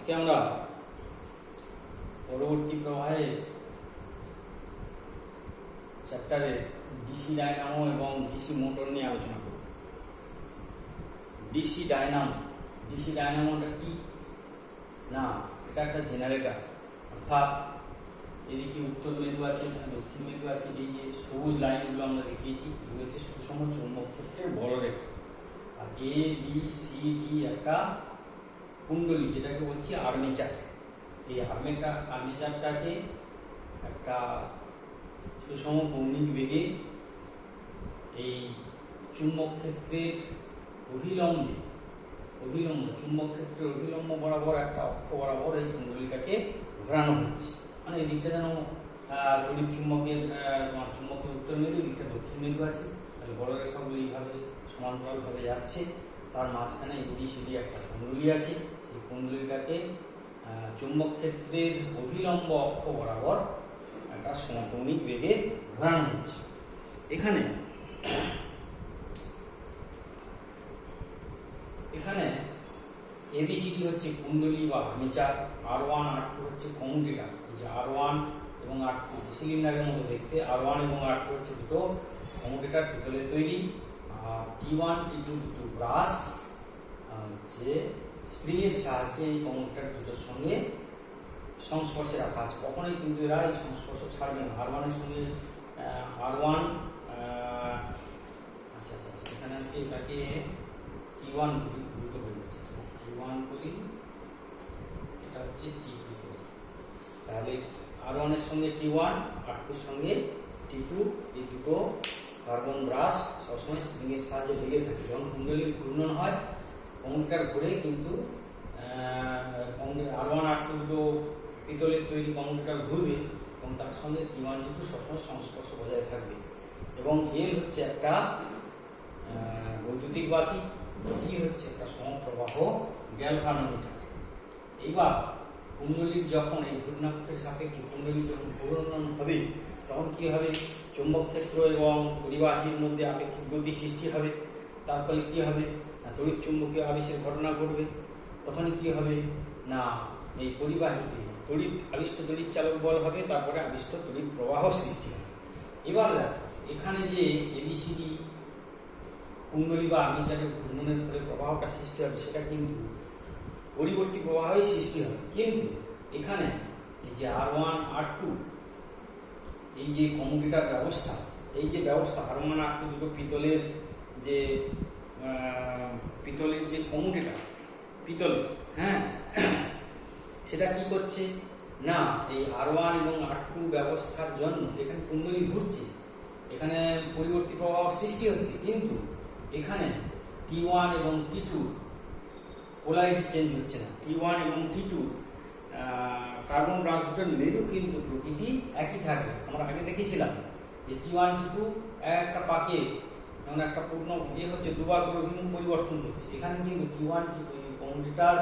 আজকে আমরা পরবর্তী প্রবাহের চ্যাপ্টারে ডিসি ডায়নামো এবং ডিসি মোটর নিয়ে আলোচনা করব। ডিসি ডায়নামোটা কি না, এটা একটা জেনারেটর, অর্থাৎ এদিকে উত্তর মেরু আছে, এখানে দক্ষিণ মেরু আছে। এই যে সবুজ লাইনগুলো আমরা দেখিয়েছি, এগুলো হচ্ছে সুষম চৌম্বক ক্ষেত্রের বলরেখা। আর এ বি সি ডি একটা কুণ্ডলী, যেটাকে বলছি আর্মেচার। এই আর্মেচারটাকে একটা সুষম কৌণিক বেগে এই চুম্বক ক্ষেত্রের চুম্বক ক্ষেত্রের অভিলম্ব বরাবর একটা অক্ষ বরাবর এই কুণ্ডলীটাকে ঘোরানো হচ্ছে। মানে এই দিকটা যেন তড়িৎ চুম্বকের চুম্বকের উত্তর মেরু, দিকটা দক্ষিণ মেরু আছে, তাহলে বলরেখাগুলো এইভাবে সমান্তরালভাবে যাচ্ছে। তার মাঝখানে এবিসিডি একটা কুণ্ডলী আছে, সেই কুণ্ডলীটাকে চুম্বক ক্ষেত্রের অভিলম্ব অক্ষ বরাবর একটা সমকৌণিক বেগে ঘোরানো হচ্ছে। এখানে এবিসিডি হচ্ছে কুণ্ডলী বা আর্মেচার, R1 R2 হচ্ছে কমিউটেটর। এই যে R1 এবং R2 সিলিন্ডারের মতো দেখতে, R1 এবং R2 হচ্ছে দুটো কমিউটেটর, পিতলের তৈরি। আর T1 T2 দুটো ব্রাশ যে স্প্রিংয়ের সাহায্যে এই কমিউটেটর দুটোর সঙ্গে সংস্পর্শে রাখা আছে। কখনোই কিন্তু এরা এই সংস্পর্শ ছাড়বে না। R1 এর সঙ্গে R1 আচ্ছা, এখানে হচ্ছে এটাকে T1 করি, দুটো হয়ে গেছে, T1 করি, এটা হচ্ছে T2 করি। তাহলে R1 এর সঙ্গে T1, R2 এর সঙ্গে T2, এই দুটো কার্বন ব্রাশ সবসময় স্প্রিংয়ের সাহায্যে লেগে থাকে। যখন কুণ্ডলীর ঘূর্ণন হয়, কমিউটেটর ঘুরে কিন্তু R1 R2 দুটো পিতলের তৈরি কমিউটেটর ঘুরবে এবং তার সঙ্গে T1 T2 সবসময় সংস্পর্শ বজায় থাকবে। এবং এল হচ্ছে একটা বৈদ্যুতিক বাতি, জি হচ্ছে একটা সমপ্রবাহ গ্যালভানোমিটার। এইবার কুণ্ডলীর যখন এই ঘূর্ণাক্ষের সাপেক্ষে কুণ্ডলী যখন ঘূর্ণন হবে, তখন কি হবে? চুম্বক ক্ষেত্র এবং পরিবাহীর মধ্যে আপেক্ষিক গতি সৃষ্টি হবে। তার ফলে কি হবে? তড়িৎ চুম্বকীয় আবেশের ঘটনা ঘটবে। তখন কি হবে না, এই পরিবাহীতে আবিষ্ট তড়িৎ চালক বল হবে, তারপরে আবিষ্ট তড়িৎ প্রবাহ সৃষ্টি হবে। এবার এখানে যে এবিসিডি কুণ্ডলী বা আর্মেচারের ঘূর্ণনের ফলে প্রবাহটা সৃষ্টি হবে, সেটা কিন্তু পরিবর্তী প্রবাহই সৃষ্টি হবে। কিন্তু এখানে এই যে R1 R2 এই যে কমিউটেটর ব্যবস্থা, R1 R2 দুটো পিতলের যে কমিউটেটর, হ্যাঁ, সেটা কি করছে না, এই R1 এবং R2 ব্যবস্থার জন্য এখানে কুণ্ডলী ঘুরছে, এখানে পরিবর্তী প্রবাহ সৃষ্টি হচ্ছে। কিন্তু এখানে T1 এবং T2 পোলারিটি চেঞ্জ হচ্ছে না। T1 এবং T2 কার্বন ব্রাশ দুটোর মেরু কিন্তু প্রকৃতি একই থাকবে। আমরা আগে দেখেছিলাম যে T1 T2 একটা পাকে যেমন একটা পূর্ণ হচ্ছে, দুবার করে পরিবর্তন হচ্ছে। এখানে কিন্তু T1 T2 কমিউটেটর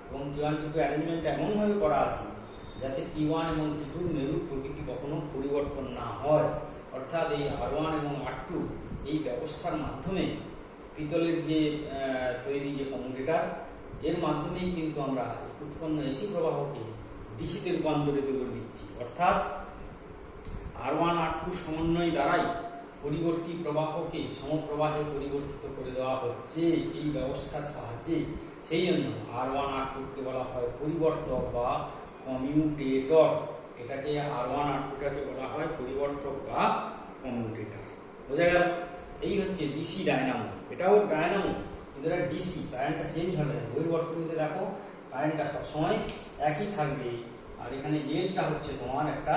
এবং T1 T2 অ্যারেঞ্জমেন্ট এমনভাবে করা আছে যাতে T1 এবং T2 মেরু প্রকৃতি কখনো পরিবর্তন না হয়। অর্থাৎ এই R1 এবং R2 এই ব্যবস্থার মাধ্যমে পিতলের যে তৈরি যে কমিউটেটর, এর মাধ্যমেই কিন্তু আমরা উৎপন্ন এসি প্রবাহকে ডিসিতে রূপান্তরিত করে দিচ্ছি। অর্থাৎ R1 R2 সমন্বয় দ্বারাই পরিবর্তী প্রবাহকে সমপ্রবাহে পরিবর্তিত করে দেওয়া হচ্ছে এই ব্যবস্থার সাহায্যে। সেই জন্য R1 R2 কে বলা হয় পরিবর্তক বা কমিউটেটর। এটাকে R1 R2টাকে বলা হয় পরিবর্তক বা কমিউটেটর। বোঝা গেল? এই হচ্ছে ডিসি ডায়নামো। এটাও ডায়নামো, কিন্তু এটা ডিসি, কারেন্টটা চেঞ্জ হবে না। বহির্বর্তনীতে দেখো কারেন্টটা সবসময় একই থাকবে। আর এখানে এলটা হচ্ছে তোমার একটা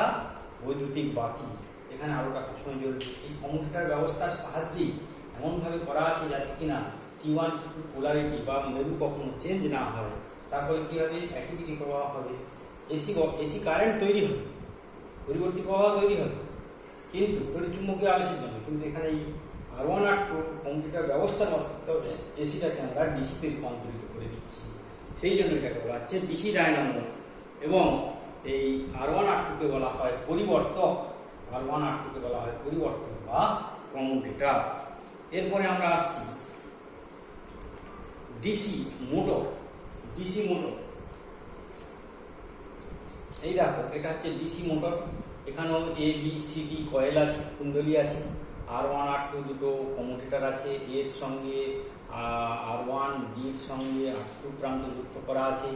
বৈদ্যুতিক বাতি, এখানে আলোটা সবসময় জ্বলবে। এই কমিউটেটর ব্যবস্থার সাহায্যেই এমনভাবে করা আছে যাতে কিনা T1 T2 পোলারিটি বা মেরু কখনো চেঞ্জ না হয়। তারপরে কি হবে? একই দিকে প্রবাহ হবে, এসি কারেন্ট তৈরি হবে, পরিবর্তী প্রবাহ তৈরি হবে, কিন্তু তড়িৎ চুম্বকীয় আবেশের জন্য। কিন্তু এখানে এই R1 R2 কমিউটেটর ব্যবস্থার মাধ্যমে এসিটাকে আমরা ডিসিতে রূপান্তরিত করে দিচ্ছি। সেই জন্য এটাকে বলা হচ্ছে ডিসি ডায়নামো। এবং এই R1 R2 কে বলা হয় পরিবর্তক, R1 R2 কে বলা হয় পরিবর্তক বা কমিউটেটর। এরপরে আমরা আসছি ডিসি মোটর। এই দেখো এটা হচ্ছে ডিসি মোটর, এখানেও A B C D coil আছে, কুণ্ডলী আছে, R1 R2 দুটো কমিউটেটর আছে, এর সঙ্গে R1 ডি এর সঙ্গে R2 প্রান্ত যুক্ত করা আছে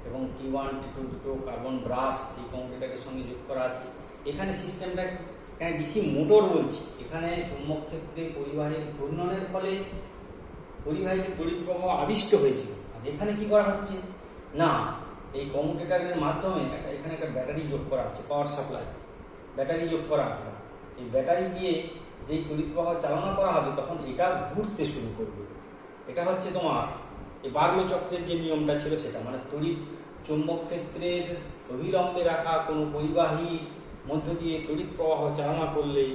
এবং T1 T2 দুটো কার্বন ব্রাশ এই কমিউটেটরের সঙ্গে যুক্ত করা আছে। এখানে সিস্টেমটা এখানে ডিসি মোটর বলছি, এখানে চুম্বক ক্ষেত্রে পরিবাহীর ঘূর্ণনের ফলে পরিবাহীতে তড়িৎ প্রবাহ আবিষ্ট হয়েছিল। আর এখানে কি করা হচ্ছে না, এই কমিউটেটরের মাধ্যমে এখানে একটা ব্যাটারি যোগ করা আছে, পাওয়ার সাপ্লাই ব্যাটারি যোগ করা আছে। এই ব্যাটারি দিয়ে যেই তড়িৎ প্রবাহ চালনা করা হবে তখন এটা ঘুরতে শুরু করবে। এটা হচ্ছে তোমার এই বার্লো চক্রের যে নিয়মটা ছিল সেটা, মানে তড়িৎ চুম্বক ক্ষেত্রের অবিলম্বে রাখা কোনো পরিবাহীর মধ্য দিয়ে তড়িৎ প্রবাহ চালনা করলে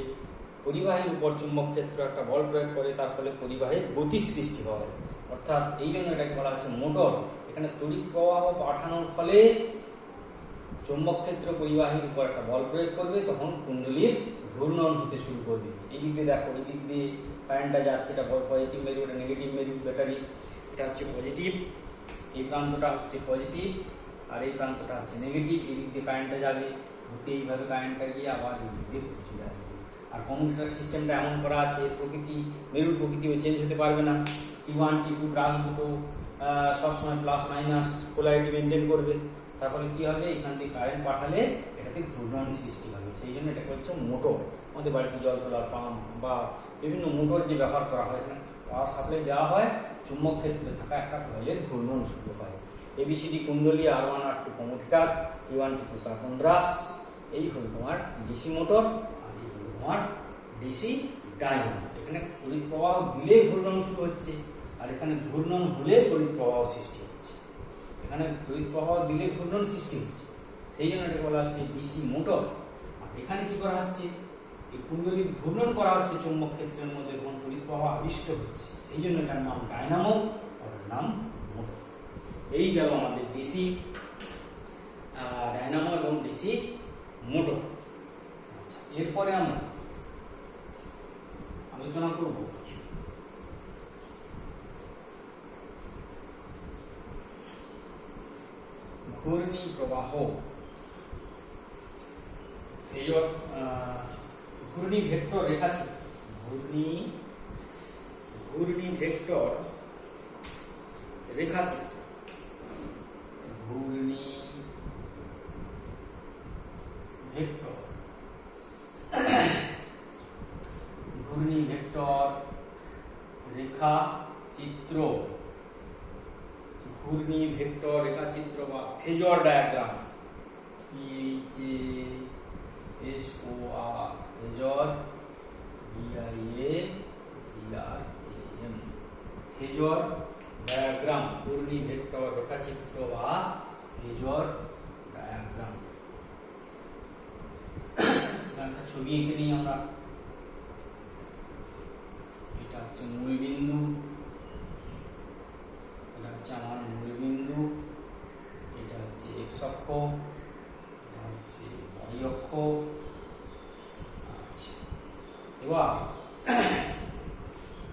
পরিবাহীর উপর চুম্বক ক্ষেত্র একটা বল প্রয়োগ করে, তার ফলে পরিবাহের গতি সৃষ্টি হয়। অর্থাৎ এই জন্য এটাকে বলা হচ্ছে মোটর। এখানে তড়িৎ প্রবাহ পাঠানোর ফলে চুম্বক ক্ষেত্র পরিবাহীর উপর একটা বল প্রয়োগ করবে, তখন কুণ্ডলীর ঘূর্ণন হতে শুরু করবে। এই দিক দিয়ে দেখো, এই দিক দিয়ে কারেন্টটা যাচ্ছে, এটা পজিটিভ মেরু, এটা নেগেটিভ মেরু ব্যাটারি, এটা হচ্ছে পজিটিভ, এই প্রান্তটা হচ্ছে পজিটিভ আর এই প্রান্তটা হচ্ছে নেগেটিভ। এই দিক দিয়ে কারেন্টটা যাবে, ঢুকে এইভাবে কারেন্টটা গিয়ে আবার এই দিক দিয়ে চলে আসবে। আর কমিউটেটর সিস্টেমটা এমন করা আছে, প্রকৃতি মেরুর প্রকৃতিও চেঞ্জ হতে পারবে না। T1 T2 ব্রাশ দুটো সবসময় প্লাস মাইনাস পোলারিটি মেনটেন করবে। তারপরে কি হবে, এখান থেকে কারেন্ট পাঠালে এটাতে ঘূর্ণন সৃষ্টি হবে। সেই জন্য এটাকে হচ্ছে মোটর। আমাদের বাড়িতে জল তোলার পাম্প বা বিভিন্ন মোটর যে ব্যবহার করা হয়, এখানে পাওয়ার সাপ্লাই দেওয়া হয়, চুম্বক ক্ষেত্রে থাকা একটা কয়েলের ঘূর্ণন শুরু হয়। এবিসিডি কুণ্ডলী, R1 R2 commutator, T1 T2 carbon brush, এই হলো তোমার ডিসি মোটর। আর এই হলো তোমার ডিসি ডায়নামো। এখানে তড়িৎ প্রবাহ দিলে ঘূর্ণন শুরু হচ্ছে, আর এখানে ঘূর্ণন হলে তড়িৎ প্রবাহ সৃষ্টি হচ্ছে। এখানে তড়িৎ প্রবাহ দিলে ঘূর্ণন সৃষ্টি হচ্ছে, সেই জন্য এটা বলা হচ্ছে ডিসি মোটর। আর এখানে কি করা হচ্ছে, এই কুণ্ডলীর ঘূর্ণন করা হচ্ছে চুম্বক ক্ষেত্রের মধ্যে, এবং তড়িৎ প্রবাহ আবিষ্ট হচ্ছে, সেই জন্য এটার নাম ডায়নামো, ওটার নাম মোটর। এই গেল আমাদের ডিসি ডায়নামো এবং ডিসি মোটর। এরপরে আমরা আলোচনা করব ঘূর্ণি প্রবাহ। এই ঘূর্ণি ভেক্টর রেখাচিত্র, ঘূর্ণি ভেক্টর রেখাচিত্র, ঘূর্ণি ভেক্টর, ঘূর্ণি ভেক্টর রেখাচিত্র, ঘূর্ণি ভেক্টর রেখাচিত্র বা phasor diagram, PHASOR, phasor, DIAGRAM, phasor diagram, ঘূর্ণি ভেক্টর রেখাচিত্র বা ফেজর ডায়াগ্রাম। একটা ছবি এঁকে নিই আমরা। এটা হচ্ছে মূল বিন্দু, এটা হচ্ছে আমার মূল বিন্দু, এটা হচ্ছে এক্স অক্ষ, এটা হচ্ছে ওয়াই অক্ষ। আচ্ছা, এবার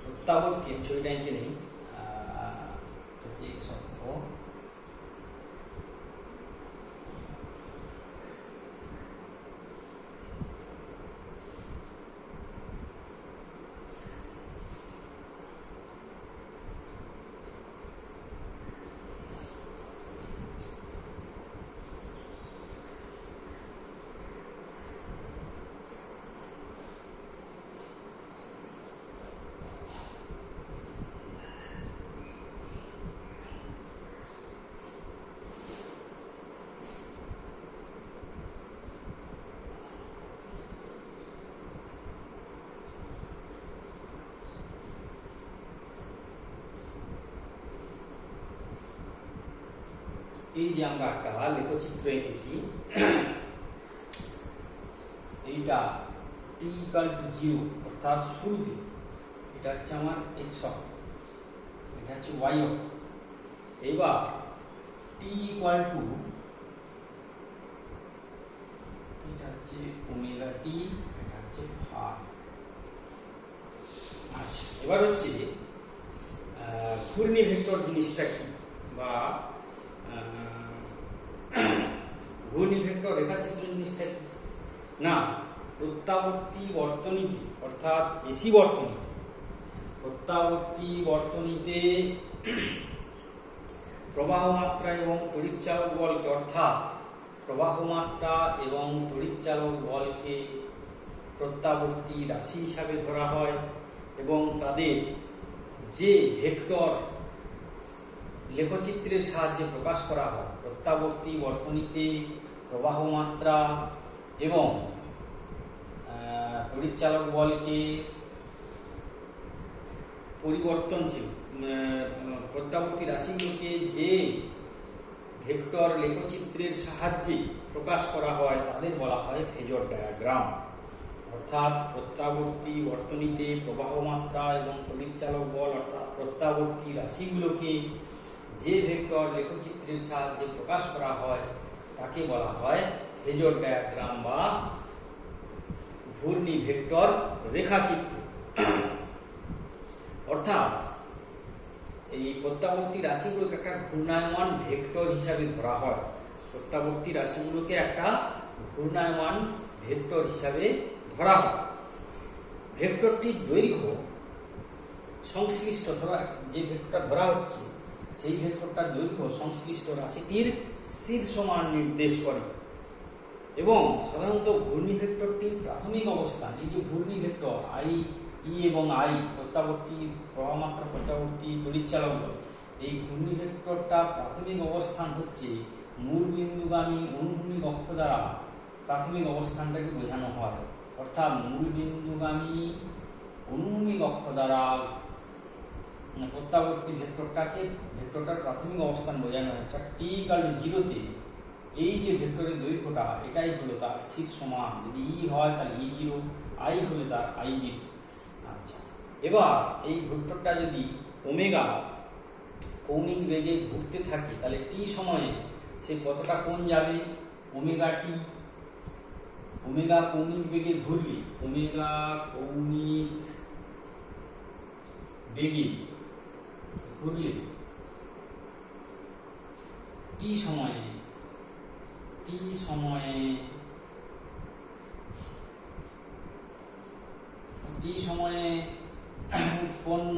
প্রত্যাবর্তী ছবিটা এঁকে নেই। হচ্ছে এক্স অক্ষ, এই যে আমরা একটা লেখচিত্র এঁকেছি, এইটা t=0 অর্থাৎ শুরুতে, এটা হচ্ছে আমার এক্স অক্ষ, এটা হচ্ছে ওয়াই অক্ষ। এবার t=, এটা হচ্ছে ওমেগা টি, এটা হচ্ছে ফাই। আচ্ছা, এবার হচ্ছে ঘূর্ণি ভেক্টর জিনিসটা কি, বা ঘূর্ণি ভেক্টর রেখাচিত্র জিনিসটা কি? না, প্রত্যাবর্তী বর্তনীতে অর্থাৎ এসি বর্তনীতে, প্রত্যাবর্তী বর্তনীতে প্রবাহ মাত্রা এবং তড়িৎচালক বলকে অর্থাৎ প্রবাহ মাত্রা এবং তড়িৎচালক বলকে প্রত্যাবর্তী রাশি হিসাবে ধরা হয় এবং তাদের যে ভেক্টর লেখচিত্রের সাহায্যে প্রকাশ করা হয়। প্রত্যাবর্তী বর্তনীতে প্রবাহ মাত্রা এবং তড়িৎচালক বলকে পরিবর্তনশীল প্রত্যাবর্তী রাশিগুলোকে যে ভেক্টর লেখচিত্রের সাহায্যে প্রকাশ করা হয় তাদের বলা হয় ফেজর ডায়াগ্রাম। অর্থাৎ প্রত্যাবর্তী বর্তনীতে প্রবাহ মাত্রা এবং তড়িৎচালক বল অর্থাৎ প্রত্যাবর্তী রাশিগুলোকে যে ভেক্টর লেখচিত্রের সাহায্যে প্রকাশ করা হয় তাকে বলা হয় ফেজর ডায়াগ্রাম বা ঘূর্ণি ভেক্টর রেখাচিত্র। অর্থাৎ এই প্রত্যাবর্তী রাশিগুলোকে একটা ঘূর্ণায়মান ভেক্টর হিসাবে ধরা হয়। প্রত্যাবর্তী রাশিগুলোকে একটা ঘূর্ণায়মান ভেক্টর হিসাবে ধরা হয়। ভেক্টরটির দৈর্ঘ্য সংশ্লিষ্ট যে ভেক্টরটা ধরা হচ্ছে সেই ভেক্টরটার দৈর্ঘ্য সংশ্লিষ্ট রাশিটির শীর্ষমান নির্দেশ করে এবং সাধারণত ঘূর্ণি ভেক্টরটির প্রাথমিক অবস্থান, এই যে ঘূর্ণি ভেক্টর আই, ই এবং আই প্রত্যাবর্তী প্রবাহ মাত্রা প্রত্যাবর্তী তড়িৎচালক বল, এই ঘূর্ণি ভেক্টরটা প্রাথমিক অবস্থান হচ্ছে মূল বিন্দুগামী অনুভূমিক অক্ষ দ্বারা প্রাথমিক অবস্থানটাকে বোঝানো হয়। অর্থাৎ মূল বিন্দুগামী অনুভূমিক অক্ষ দ্বারা প্রত্যাবর্তী ভেক্টরটার প্রাথমিক অবস্থান বোঝানো হয়। টি ইকুয়াল টু 0-তে এই যে ভেক্টরের দৈর্ঘ্যটা এটাই হলো তার শীর্ষমান। যদি ই হয় তাহলে ই0, আই হলে তার I0। আচ্ছা, এবার এই ভেক্টরটা যদি ওমেগা কৌণিক বেগে ঘুরতে থাকে তাহলে টি সময়ে সে কতটা কোণ যাবে? Omega t. ওমেগা কৌণিক বেগে ঘুরলে, ওমেগা কৌণিক বেগে ঘুরলে টি সময়ে উৎপন্ন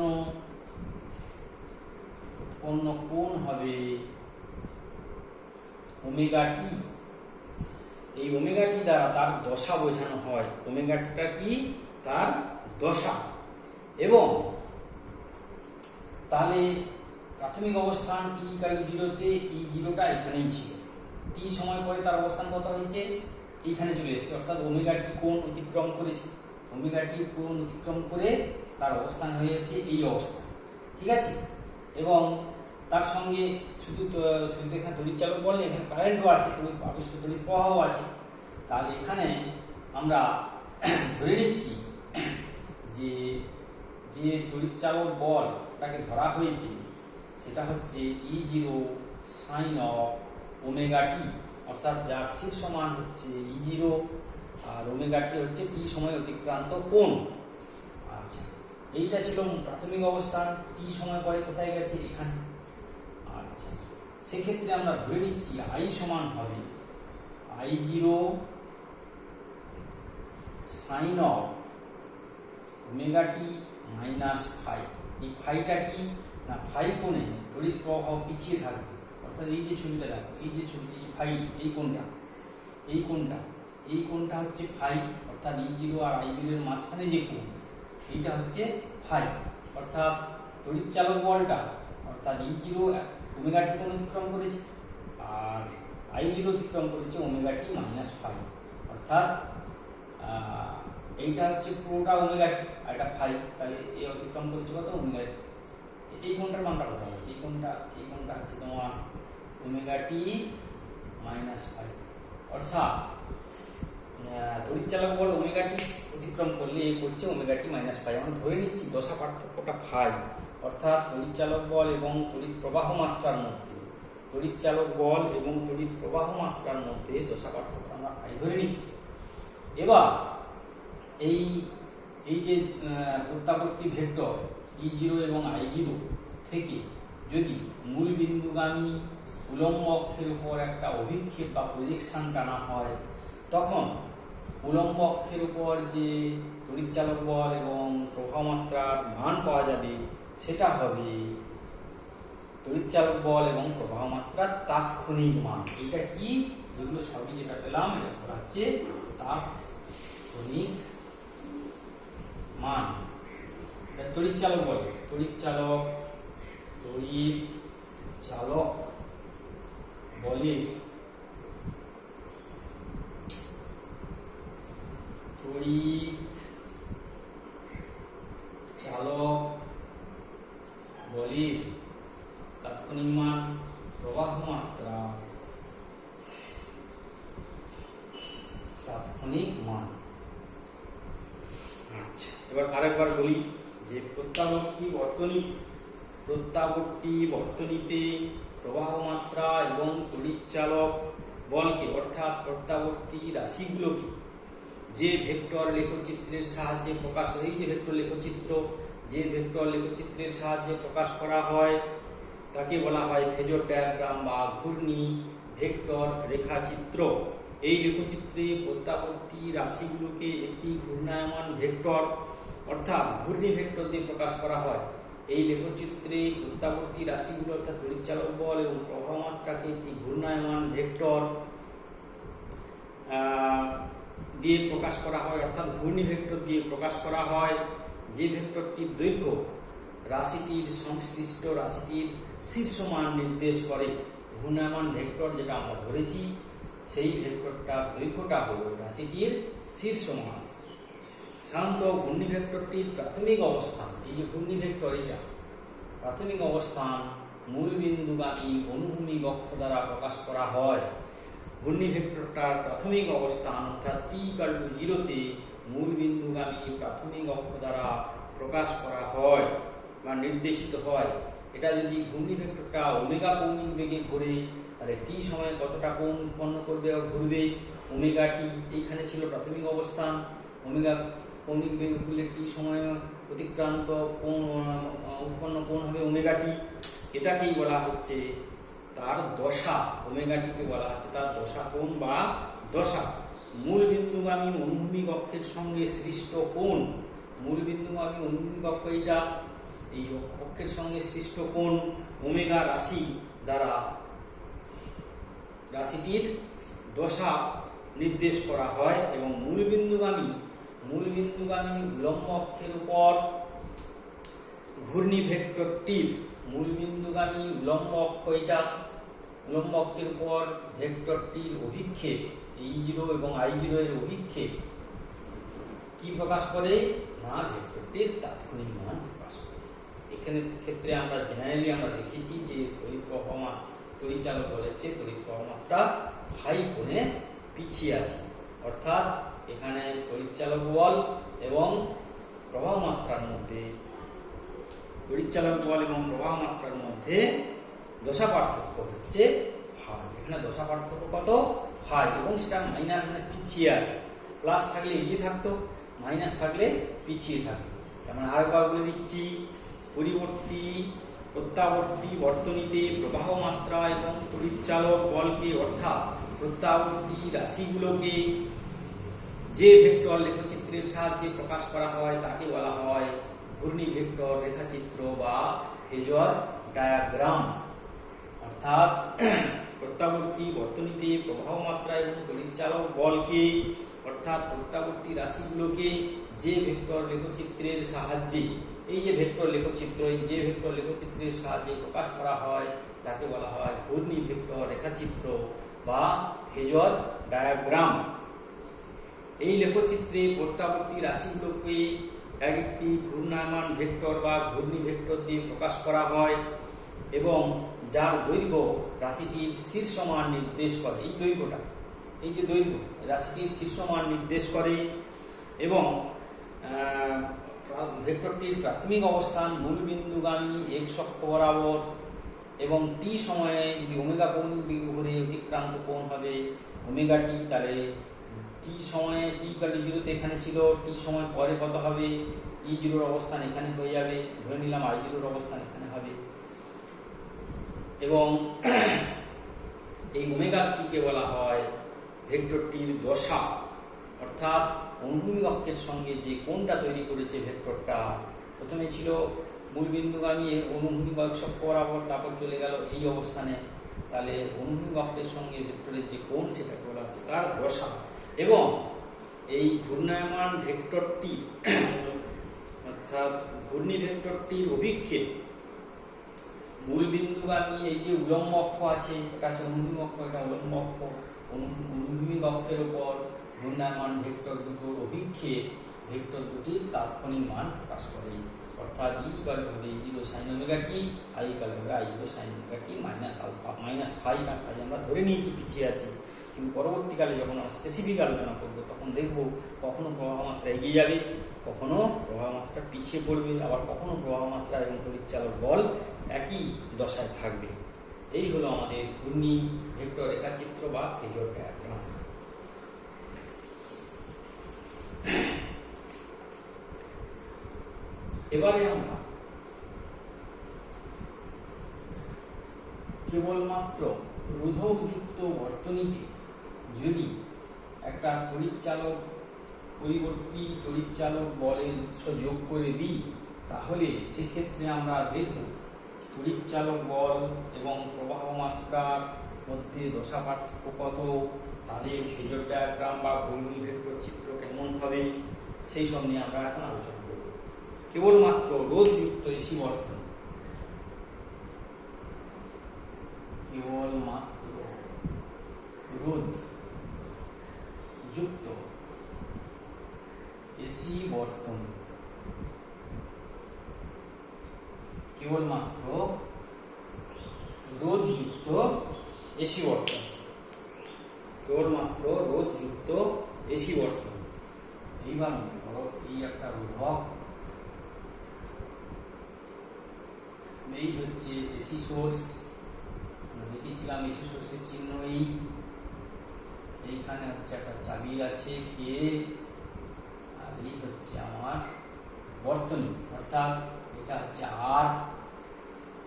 কোণ হবে ওমেগা টি। এই ওমেগা টি দ্বারা তার দশা বোঝানো হয়। ওমেগা টিটা কি? তার দশা। এবং তাহলে প্রাথমিক অবস্থান টি ইকুয়াল টু 0-তে এই 0টা এখানেই ছিল। টি সময় পরে তার অবস্থান কত হয়েছে? এইখানে চলে এসেছে। অর্থাৎ ওমেগা টি কোণ অতিক্রম করেছে। ওমেগা টি কোণ অতিক্রম করে তার অবস্থান হয়ে যাচ্ছে এই অবস্থান। ঠিক আছে? এবং তার সঙ্গে শুধু এখানে তড়িৎচালক বল, এখানে কারেন্টও আছে, তড়িৎ প্রবাহও আছে। তাহলে এখানে আমরা ধরে নিচ্ছি যে যে তড়িৎচালক বলটাকে ধরা হয়েছে সেটা হচ্ছে E0 sin of ওমেগা টি, অর্থাৎ যার শীর্ষমান হচ্ছে E0 আর ওমেগা টি হচ্ছে টি সময় অতিক্রান্ত কোণ। আচ্ছা, এইটা ছিল প্রাথমিক অবস্থান। টি সময় পরে কোথায় গেছে? এখানে। আচ্ছা, সেক্ষেত্রে আমরা ধরে নিচ্ছি আই সমান হবে I0 sin of omega t minus phi. এই ফাইটা কি না, ফাই কোণে তড়িৎ প্রবাহ পিছিয়ে থাকবে। অর্থাৎ এই যে ছবিটা দেখো, এই যে ছবিটা, এই ফাই, এই কোণটা হচ্ছে ফাই। অর্থাৎ E0 আর I0 এর মাঝখানে যে কোণ, এইটা হচ্ছে ফাই। অর্থাৎ তড়িৎচালক বলটা অর্থাৎ E0 ওমেগা টি কোণ অতিক্রম করেছে আর I0 অতিক্রম করেছে ওমেগা টি মাইনাস ফাই। অর্থাৎ এইটা হচ্ছে পুরোটা ওমেগা টি আর এটা ফাই। তাহলে এই অতিক্রম করেছে কত? ওমেগা। এই কোণটার মানটা কত হবে? এই কোণটা হচ্ছে তোমার ওমেগা টি মাইনাস ফাই। অর্থাৎ তড়িৎচালক বল ওমেগা টি অতিক্রম করলে এই করছে ওমেগা টি মাইনাস ফাই। আমরা ধরে নিচ্ছি দশা পার্থক্যটা ফাই। অর্থাৎ তড়িৎচালক বল এবং তড়িৎ প্রবাহ মাত্রার মধ্যে, তড়িৎচালক বল এবং তড়িৎ প্রবাহ মাত্রার মধ্যে দশা পার্থক্য আমরা ফাই ধরে নিচ্ছি। এবার এই যে প্রত্যাবর্তী ভেক্টর E0 এবং I0 থেকে যদি মূল বিন্দুগামী উলম্ব অক্ষের উপর একটা অভিক্ষেপ বা প্রজেকশন টানা হয়, তখন উলম্ব অক্ষের উপর যে তড়িৎচালক বল এবং প্রবাহ মাত্রার মান পাওয়া যাবে সেটা হবে তড়িৎচালক বল এবং প্রবাহ মাত্রার তাৎক্ষণিক মান। এটা কি, এগুলো সবই যেটা পেলাম এটা করা হচ্ছে তাৎক্ষণিক মান। তড়িৎচালক বল, তড়িৎচালক বলের তাৎক্ষণিক মান, প্রবাহ মাত্রা তাৎক্ষণিক মান। আচ্ছা, এবার আরেকবার বলি যে প্রত্যাবর্তী বর্তনীতে প্রবাহ মাত্রা এবং তড়িৎচালক বলকে অর্থাৎ প্রত্যাবর্তী রাশিগুলোকে যে ভেক্টর লেখচিত্রের সাহায্যে প্রকাশ করে, এই যে ভেক্টর লেখচিত্র, যে ভেক্টর লেখচিত্রের সাহায্যে প্রকাশ করা হয় তাকে বলা হয় ফেজর ডায়াগ্রাম বা ঘূর্ণি ভেক্টর রেখাচিত্র। এই লেখচিত্রে প্রত্যাবর্তী রাশিগুলোকে একটি ঘূর্ণায়মান ভেক্টর অর্থাৎ ঘূর্ণি ভেক্টর দিয়ে প্রকাশ করা হয়। এই লেখচিত্রে প্রত্যাবর্তী রাশিগুলো অর্থাৎ তড়িৎচালক বল এবং প্রবাহ মাত্রাকে একটি ঘূর্ণায়মান ভেক্টর দিয়ে প্রকাশ করা হয় অর্থাৎ ঘূর্ণি ভেক্টর দিয়ে প্রকাশ করা হয়। যে ভেক্টরটির দৈর্ঘ্য রাশিটির সংশ্লিষ্ট রাশিটির শীর্ষ মান নির্দেশ করে। ঘূর্ণায়মান ভেক্টর যেটা আমরা ধরেছি সেই ভেক্টরটার দৈর্ঘ্যটা হল রাশিটির শীর্ষ মান। সাধারণত ঘূর্ণি ভেক্টরটির প্রাথমিক অবস্থান, এই যে ঘূর্ণি ভেক্টর এটা প্রাথমিক অবস্থান মূল বিন্দুগামী অনুভূমিক অক্ষ দ্বারা প্রকাশ করা হয়। ঘূর্ণি ভেক্টরটার প্রাথমিক অবস্থান অর্থাৎ t=0 মূল বিন্দুগামী প্রাথমিক অক্ষ দ্বারা প্রকাশ করা হয় বা নির্দেশিত হয়। এটা যদি ঘূর্ণি ভেক্টরটা ওমেগা কৌণিক বেগে ঘুরে তাহলে টি সময়ে কতটা কোণ উৎপন্ন করবে আর ঘুরবে, ওমেগা টি এইখানে ছিল প্রাথমিক অবস্থান। ওমেগা কৌণিক বেগে ঘুরলে টি সময়ে অতিক্রান্ত কোণ উৎপন্ন কোণ হবে ওমেগা টি। এটাকেই বলা হচ্ছে তার দশা, ওমেগা টিকে বলা হচ্ছে তার দশা কোণ বা দশা। মূল বিন্দুগামী অনুভূমিক অক্ষের সঙ্গে সৃষ্ট কোণ, মূল বিন্দুগামী অনুভূমিক অক্ষ এটা, এই অক্ষের সঙ্গে সৃষ্ট কোণ ওমেগা রাশি দ্বারা রাশিটির দশা নির্দেশ করা হয়। এবং মূল বিন্দুগামী উলম্ব অক্ষের উপর ঘূর্ণি ভেক্টরটির মূল বিন্দুগামী উলম্ব অক্ষ এটা, উলম্ব অক্ষের উপর ভেক্টরটির অভিক্ষেপ E0 এবং I0 এর অভিক্ষেপ কি প্রকাশ করে না ভেক্টরটির তাৎক্ষণিক মান প্রকাশ করে। এখানে ক্ষেত্রে আমরা জেনারেলি আমরা দেখেছি যে তড়িৎচালক বলের চেয়ে তড়িৎ প্রবাহ মাত্রা ফাই কোণে পিছিয়ে আছে, অর্থাৎ এখানে তড়িৎচালক বল এবং প্রবাহ মাত্রার মধ্যে দশা পার্থক্য হচ্ছে ফাই। এখানে দশা পার্থক্য কত? ফাই, এবং সেটা মাইনাস মানে পিছিয়ে আছে। প্লাস থাকলে এগিয়ে থাকতো, মাইনাস থাকলে পিছিয়ে থাকতো। মানে আরেকবার বলে দিচ্ছি, প্রত্যাবর্তী বর্তনীতে প্রবাহ মাত্রা এবং তড়িৎচালক বলকে অর্থাৎ প্রত্যাবর্তী রাশিগুলোকে যে ভেক্টর লেখচিত্রের সাহায্যে প্রকাশ করা হয় তাকে বলা হয় ঘূর্ণি ভেক্টর রেখাচিত্র বা ফেজর ডায়াগ্রাম। অর্থাৎ প্রত্যাবর্তী বর্তনীতে প্রবাহ মাত্রা এবং তড়িৎচালক বলকে অর্থাৎ প্রত্যাবর্তী রাশিগুলোকে যে ভেক্টর লেখচিত্রের সাহায্যে, এই যে ভেক্টর লেখচিত্র, এই যে ভেক্টর লেখচিত্রের সাহায্যে প্রকাশ করা হয় তাকে বলা হয় ঘূর্ণি ভেক্টর রেখাচিত্র বা ফেজর ডায়াগ্রাম। এই লেখচিত্রে প্রত্যাবর্তী রাশিগুলোকে একটি ঘূর্ণায়মান ভেক্টর বা ঘূর্ণি ভেক্টর দিয়ে প্রকাশ করা হয় এবং যার দৈর্ঘ্য রাশিটির শীর্ষ মান নির্দেশ করে। এই দৈর্ঘ্যটা, এই যে দৈর্ঘ্য রাশিটির শীর্ষ মান নির্দেশ করে এবং ভেক্টরটির প্রাথমিক অবস্থান মূল বিন্দুগামী এক্স অক্ষ বরাবর এবং টি সময়ে যদি ওমেগা কৌণিক দিকে ঘুরে অতিক্রান্ত কোণ হবে ওমেগা টি। তাহলে টি সময়ে t=0 এখানে ছিল, টি সময় পরে কত হবে, E0 অবস্থান এখানে হয়ে যাবে, ধরে নিলাম I0 অবস্থান এখানে হবে। এবং এই ওমেগা টিকে বলা হয় ভেক্টরটির দশা, অর্থাৎ অনুভূমিক অক্ষের সঙ্গে যে কোণটা তৈরি করেছে ভেক্টরটা। প্রথমে ছিল মূলবিন্দুগামী অনুভূমিক অক্ষ বরাবর, তারপর চলে গেল এই অবস্থানে, তাহলে অনুভূমিক অক্ষের সঙ্গে ভেক্টরের যে কোণ সেটাকে বলা হচ্ছে তার দশা। এবং এই ঘূর্ণায়মান ভেক্টরটি অর্থাৎ ঘূর্ণি ভেক্টরটির অভিক্ষেপ মূলবিন্দুগামী এই যে উলম্ব অক্ষ আছে, এটা হচ্ছে অনুভূমিক অক্ষ, এটা উলম্ব অক্ষ, অনুভূমিক অক্ষের উপর ঘূর্ণায়মান ভেক্টর দুটোর অভিক্ষেপ ভেক্টর দুটির তাৎক্ষণিক মান প্রকাশ করে। অর্থাৎ ই ইকুয়াল হবে E0 sin omega T, I equal হবে I0 sin omega t minus alpha minus phi. আমরা ধরে নিয়েছি পিছিয়ে আছি, কিন্তু পরবর্তীকালে যখন আমরা স্পেসিফিক আলোচনা করবো তখন দেখব কখনো প্রবাহ মাত্রা এগিয়ে যাবে, কখনো প্রবাহ মাত্রা পিছিয়ে পড়বে, আবার কখনো প্রবাহ মাত্রা এবং তড়িৎচালক বল একই দশায় থাকবে। এই হলো আমাদের ঘূর্ণি ভেক্টর রেখাচিত্র বা ফেজর ডায়াগ্রাম। এবারে আমরা কেবলমাত্র রোধকযুক্ত বর্তনীতে যদি একটা তড়িৎচালক পরিবর্তী তড়িৎচালক বলের উৎস যোগ করে দিই, তাহলে সেক্ষেত্রে আমরা দেখব তড়িৎচালক বল এবং প্রবাহ মাত্রার মধ্যে দশা পার্থক্য কত, তাদের ফেজর ডায়াগ্রাম বা ঘূর্ণি ভেক্টর চিত্র কেমন হবে, সেই সব নিয়ে আমরা এখন আলোচনা করব। কেবলমাত্র রোধযুক্ত এসি বর্তনী, কেবলমাত্র রোধ যুক্ত এসি বর্তনী, কেবলমাত্র রোধযুক্ত এসি বর্তনী, কেবলমাত্র রোধযুক্ত এসি বর্তনী। এইবার মনে করো এই একটা রোধক, এই হচ্ছে এসি সোর্স, দেখেছিলাম এসি সোর্সের চিহ্ন এইখানে হচ্ছে একটা চাবি আছে কে, আর এই হচ্ছে আমার বর্তনী, অর্থাৎ এটা হচ্ছে আর,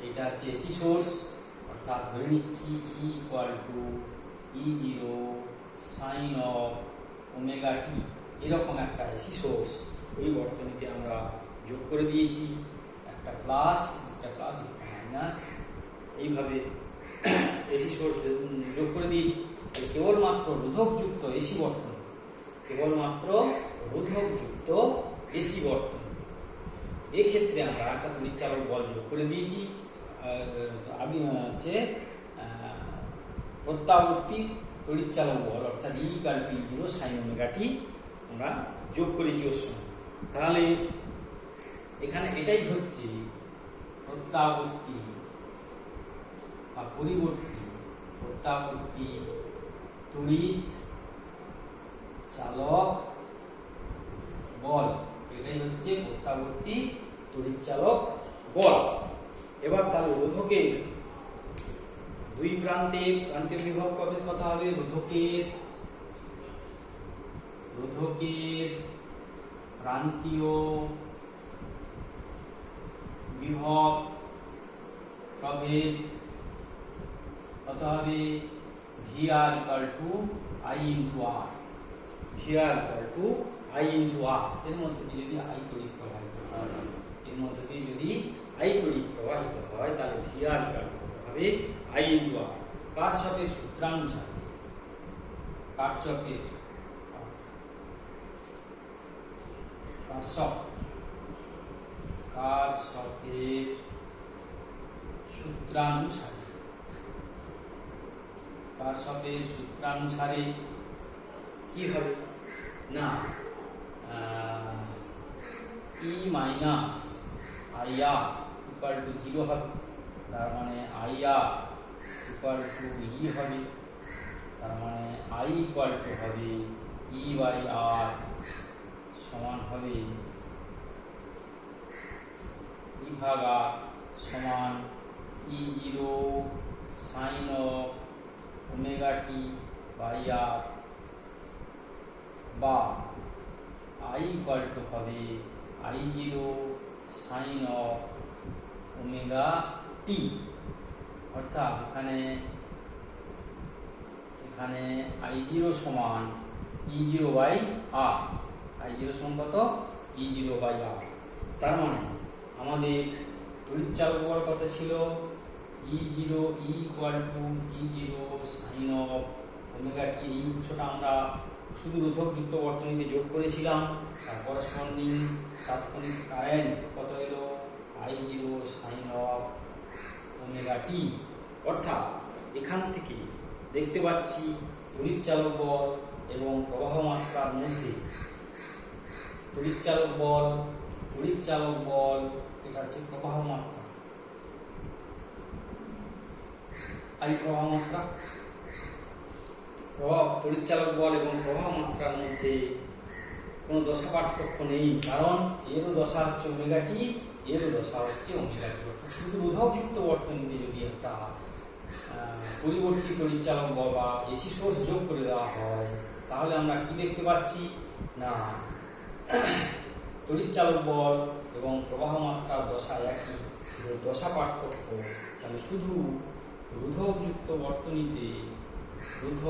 এটা হচ্ছে এসি সোর্স, অর্থাৎ ধরে নিচ্ছি E equal to E0 sine of omega t, এরকম একটা এসি সোর্স ওই বর্তনীতে আমরা যোগ করে দিয়েছি, একটা প্লাস একটা মাইনাস, এইভাবে এসি সোর্স যোগ করে দিয়েছি। কেবলমাত্র রোধকযুক্ত এসি বর্তনী, কেবলমাত্র রোধকযুক্ত এসি বর্তনী, এক্ষেত্রে আমরা একটা তড়িৎচালক বল যোগ করে দিয়েছি। আমি হচ্ছে প্রত্যাবর্তী তড়িৎচালক বল, অর্থাৎ E equal to E0 sin omega t আমরা যোগ করেছি ওর সঙ্গে। তাহলে এখানে এটাই হচ্ছে প্রত্যাবর্তী বা পরিবর্তী প্রত্যাবর্তী তড়িৎ চালক বল, এটাই হচ্ছে প্রত্যাবর্তী তড়িৎ চালক বল। এবার তাহলে রোধকের দুই প্রান্তে প্রান্তীয় বিভব কত হবে, রোধকের প্রান্তীয় বিভব প্রভেদ কত হবে, VR equal to I into R, VR equal to I into R। এর মধ্যে দিয়ে যদি I তড়িৎ প্রবাহিত হয়, এর মধ্যে দিয়ে যদি I তড়িৎ প্রবাহিত হয়, তাহলে VR ইকুয়াল টু কত হবে, I ইন্টু R। কারশফের সূত্রানুসারে, কারশফের সূত্রানুসারে কি হবে না, E minus IR equal to 0 হবে, তার মানে IR ইকুয়াল টু E হবে, তার মানে I ইকুয়াল টু হবে E বাই R সমান হবে E ভাগ R সমান E0 sine of omega t by R, বা I ইকুয়াল টু হবে I0 সাইন অফ ওমেগা টি। অর্থাৎ এখানে এখানে I0 সমান E0 বাই R। I0 সমান কত? E0 by R। তার মানে আমাদের তড়িৎ চালক বল কত ছিল? E0 equal to E0 sine of omega t. এই উৎসটা আমরা শুধু রোধক যুক্ত বর্তনীতে যোগ করেছিলাম। তার করসপন্ডিং তাৎক্ষণিক কারেন্ট কত এলো? I0 সাইন অফ ওমেগা টি। অর্থাৎ এখান থেকে দেখতে পাচ্ছি তড়িৎ চালক বল এবং প্রবাহ মাত্রার মধ্যে তড়িৎ চালক বল এটা হচ্ছে প্রবাহ মাত্রা, I প্রবাহ মাত্রা। তড়িৎ চালক বল এবং প্রবাহ মাত্রার মধ্যে কোনো দশা পার্থক্য নেই, কারণ এরও দশা হচ্ছে ওমেগা টি, এরও দশা হচ্ছে ওমেগা টি। অর্থাৎ শুধু রোধকযুক্ত বর্তনীতে যদি একটা পরিবর্তী তড়িৎ চালক বল বা এসি সোর্স যোগ করে দেওয়া হয়, তাহলে আমরা কি দেখতে পাচ্ছি না তড়িৎ চালক বল এবং প্রবাহ মাত্রার দশা একই, দশা পার্থক্য। তাহলে শুধু রোধকযুক্ত বর্তনীতে শুধু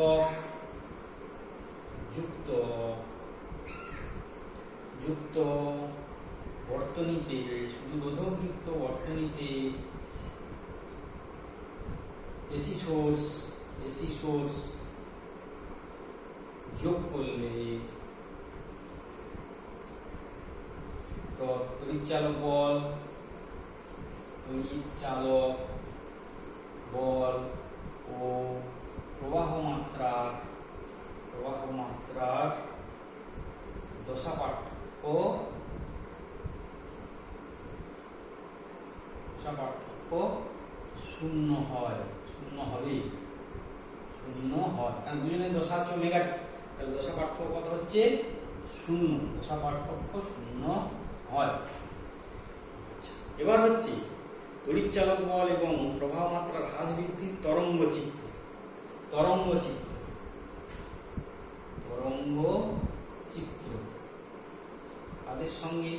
রোধকযুক্ত বর্তনীতে এসি সোর্স যোগ করলে তড়িৎ চালক বল ও প্রবাহ মাত্রার দশা পার্থক্য শূন্য হবে। কারণ দুজনের দশা হচ্ছে ওমেগা টি, তাহলে দশা পার্থক্য কত হচ্ছে? শূন্য। দশা পার্থক্য শূন্য হয়। এবার হচ্ছে তড়িৎ চালক বল এবং প্রবাহ মাত্রার হ্রাস বৃদ্ধির তরঙ্গ চিত্র। কাদের সঙ্গে?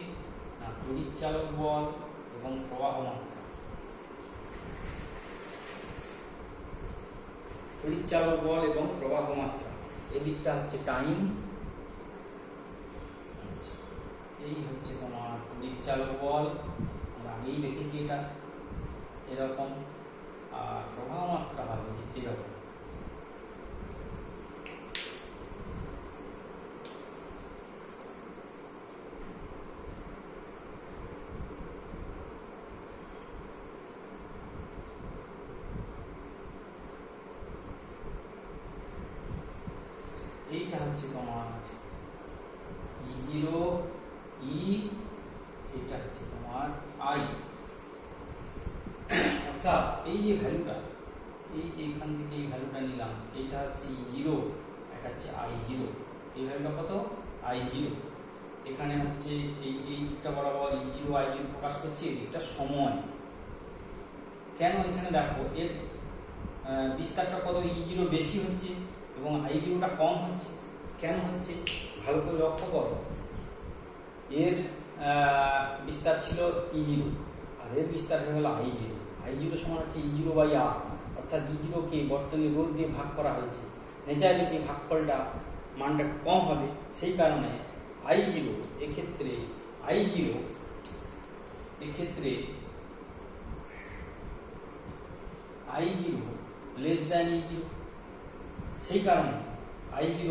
না, তড়িৎ চালক বল এবং প্রবাহ মাত্রা। তড়িৎ চালক বল এবং প্রবাহ মাত্রা, এদিকটা হচ্ছে টাইম, এই হচ্ছে তোমার তড়িৎ চালক বল, আমরা আগেই দেখেছি এটা এরকম, আর প্রবাহ মাত্রা হবে এরকম। এইটা হচ্ছে তোমার E0 E, এটা হচ্ছে তোমার I। অর্থাৎ এই যে ভ্যালুটা, এই যে এখান থেকে এই ভ্যালুটা নিলাম, এইটা হচ্ছে E0, এটা হচ্ছে I0। এই ভ্যালুটা কত? I0। এখানে হচ্ছে এই দিকটা বরাবর E0 I0 প্রকাশ করছি, এই দিকটা সময়। কেন? এখানে দেখো এর বিস্তারটা কত? E0 বেশি হচ্ছে এবং I0টা কম হচ্ছে। কেন হচ্ছে? ভালো করে লক্ষ্য করো। এর বিস্তার ছিল E0 আর এর বিস্তার হয়ে গেল I0। I0 সমান হচ্ছে E0 বাই R, অর্থাৎ E0 কে বর্তনীর রোধ দিয়ে ভাগ করা হয়েছে। নেচারে সেই ভাগফলটা মানটা কম হবে, সেই কারণে I0 এক্ষেত্রে I0 লেস দ্যান E0, সেই কারণে I0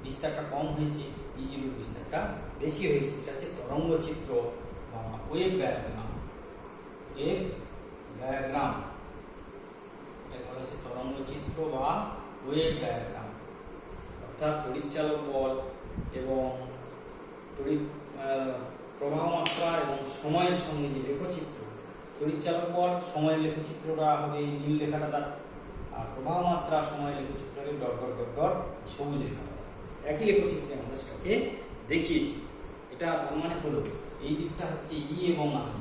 বিস্তারটা কম হয়েছে, E0 বিস্তারটা বেশি হয়েছে। এটা হচ্ছে তরঙ্গ চিত্র বা ওয়েভ ডায়াগ্রাম। এটা বলা হচ্ছে তরঙ্গ চিত্র বা ওয়েভ ডায়াগ্রাম। অর্থাৎ তড়িৎ চালক বল এবং তড়িৎ প্রবাহ মাত্রা এবং সময়ের সঙ্গে যে লেখচিত্র, তড়িৎ চালক বল সময়ের লেখচিত্রটা হবে নীল লেখাটা দ্বারা, আর প্রবাহ মাত্রা সময়ের লেখচিত্র হবে ডট ডট ডট ডট সবুজ লেখাটা। একই লেখচিত্রে আমরা সেটাকে দেখিয়েছি। এটা তার মানে হলো এই দিকটা হচ্ছে ই এবং আই,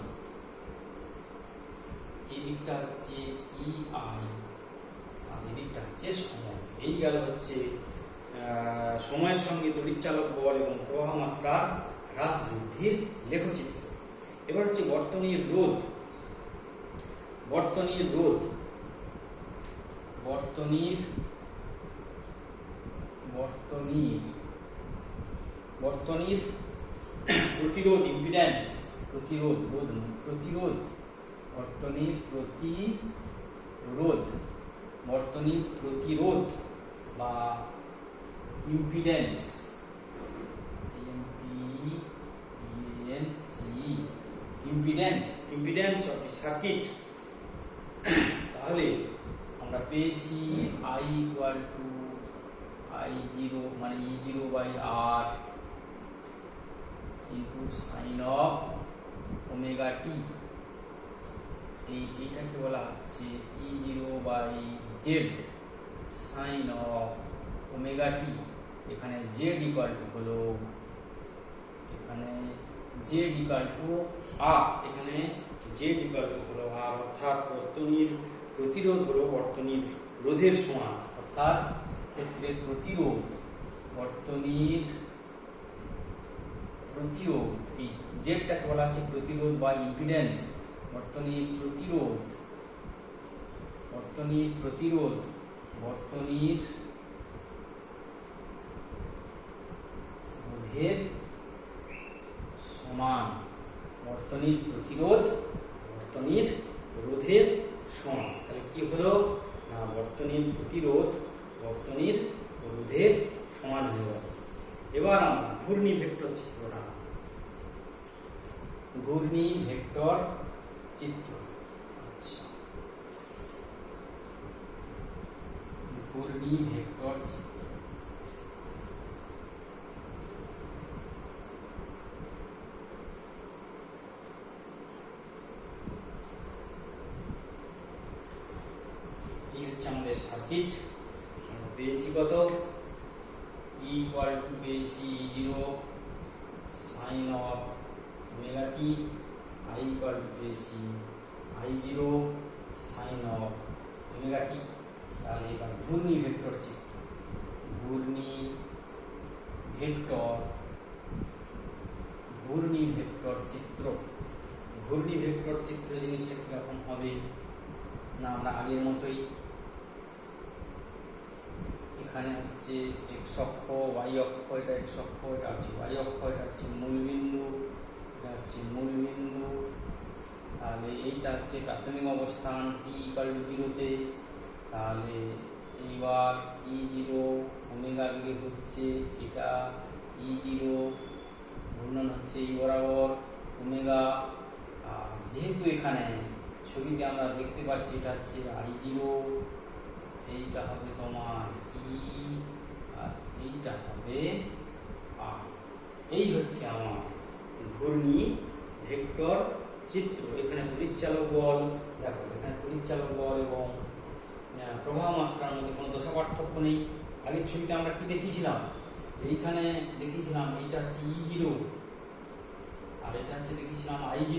এই দিকটা হচ্ছে ই আই, আর এই দিকটা হচ্ছে সময়। এই গেল হচ্ছে সময়ের সঙ্গে তড়িৎ চালক বল এবং প্রবাহ মাত্রার হ্রাস বৃদ্ধির লেখচিত্র। এবার হচ্ছে বর্তনীর রোধ। বর্তনীর প্রতিরোধ ইম্পিডেন্স, প্রতিরোধ বর্তনীর প্রতিরোধ বা impedance, impedance of the circuit. তাহলে আমরা পেয়েছি I ইকুয়াল টু I0 মানে E0/R into sine of omega t. এইটাকে বলা হচ্ছে E0/Z সাইন অফ ওমেগা টি। এখানে Z ইকুয়াল টু হলো, এখানে Z ইকুয়াল টু R, এখানে Z ইকুয়াল টু হলো R, অর্থাৎ বর্তনীর প্রতিরোধ হলো বর্তনীর রোধের সমান, অর্থাৎ ক্ষেত্রে প্রতিরোধ, বর্তনীর প্রতিরোধ, এই জেডটাকে বলা হচ্ছে প্রতিরোধ বা ইম্পিডেন্স। বর্তনীর প্রতিরোধ রোধের সমান, বর্তনীর প্রতিরোধ বর্তনীর রোধের সমান। তাহলে কি হলো না, বর্তনীর প্রতিরোধ বর্তনীর রোধের সমান হয়ে গেল। এবার আমরা ঘূর্ণি ভেক্টর চিত্রটা, ঘূর্ণি ভেক্টর চিত্র। আচ্ছা, ঘূর্ণি ভেক্টর চিত্র। এই হচ্ছে আমাদের সার্কিট। পেয়েছি কত, E ইকুয়াল টু পেয়েছি E0 sine of omega t, I equal to পেয়েছি I0 সাইন অফ ওমেগা টি। তাহলে এবার ঘূর্ণি ভেক্টর চিত্র, ঘূর্ণি ভেক্টর চিত্র জিনিসটা কিরকম হবে না, আমরা আগের মতোই এখানে হচ্ছে x অক্ষ, y অক্ষ, এটা x অক্ষ, এটা হচ্ছে y অক্ষ, এটা হচ্ছে মূলবিন্দু, এটা হচ্ছে মূলবিন্দু। তাহলে এইটা হচ্ছে প্রাথমিক অবস্থান t ইকুয়াল টু 0-তে। তাহলে এইবার E0 ওমেগা বেগে হচ্ছে, এটা E0 ঘূর্ণন হচ্ছে এই বরাবর ওমেগা। আর যেহেতু এখানে ছবিতে আমরা দেখতে পাচ্ছি এটা হচ্ছে I0, এইটা হবে তোমার E আর এইটা হবে R। এই হচ্ছে আমার ঘূর্ণি ভেক্টর চিত্র। এখানে তড়িৎচালক বল, দেখো এখানে তড়িৎচালক বল এবং প্রবাহ মাত্রার মধ্যে কোনো দশা পার্থক্য নেই। আগের ছবিতে আমরা কি দেখিয়েছিলাম, যে এইখানে দেখিয়েছিলাম এইটা হচ্ছে E0 আর এটা হচ্ছে দেখিয়েছিলাম I0,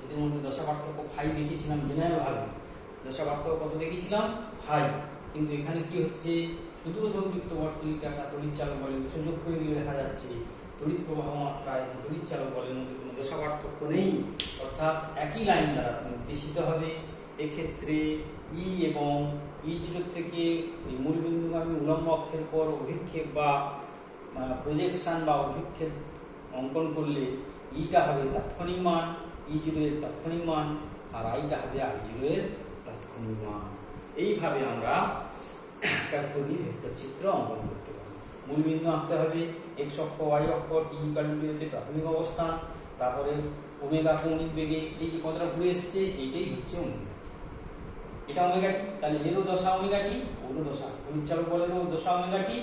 এদের মধ্যে দশা পার্থক্য ফাই দেখিয়েছিলাম জেনারেল ভাবে। দশা পার্থক্য কত দেখিয়েছিলাম, ফাই। কিন্তু এখানে কি হচ্ছে, শুধু সংযুক্ত বর্তনীতে একটা তড়িৎচালক বলের সংযোগ করে দিলে দেখা যাচ্ছে তড়িৎ প্রবাহ মাত্রা এবং তড়িৎচালক বলের মধ্যে কোনো দশা পার্থক্য নেই, অর্থাৎ একই লাইন দ্বারা নির্দেশিত হবে। এক্ষেত্রে ই এবং E0 থেকে ওই মূলবিন্দুগামী উলম্ব অক্ষের পর অভিক্ষেপ বা প্রজেকশন বা অভিক্ষেপ অঙ্কন করলে ইটা হবে তাৎক্ষণিক মান, E0 এর তাৎক্ষণিক মান, আর আইটা হবে I0 এর তাৎক্ষণিক মান। এইভাবে আমরা একটা ঘূর্ণি ভেক্টর চিত্র অঙ্কন করতে পারি। মূলবিন্দু আঁকতে হবে x অক্ষ, y অক্ষ, t ইকুয়াল টু 0-তে প্রাথমিক অবস্থান, তারপরে ওমেগা কৌণিক বেগে এই যে কতটা ঘুরে এসছে এইটাই হচ্ছে ওমেগা, এটা ওমেগা টি। তাহলে এরও দশা ওমেগা টি, ওরও দশা, তড়িৎচালক বলেরও দশা ওমেগা টি,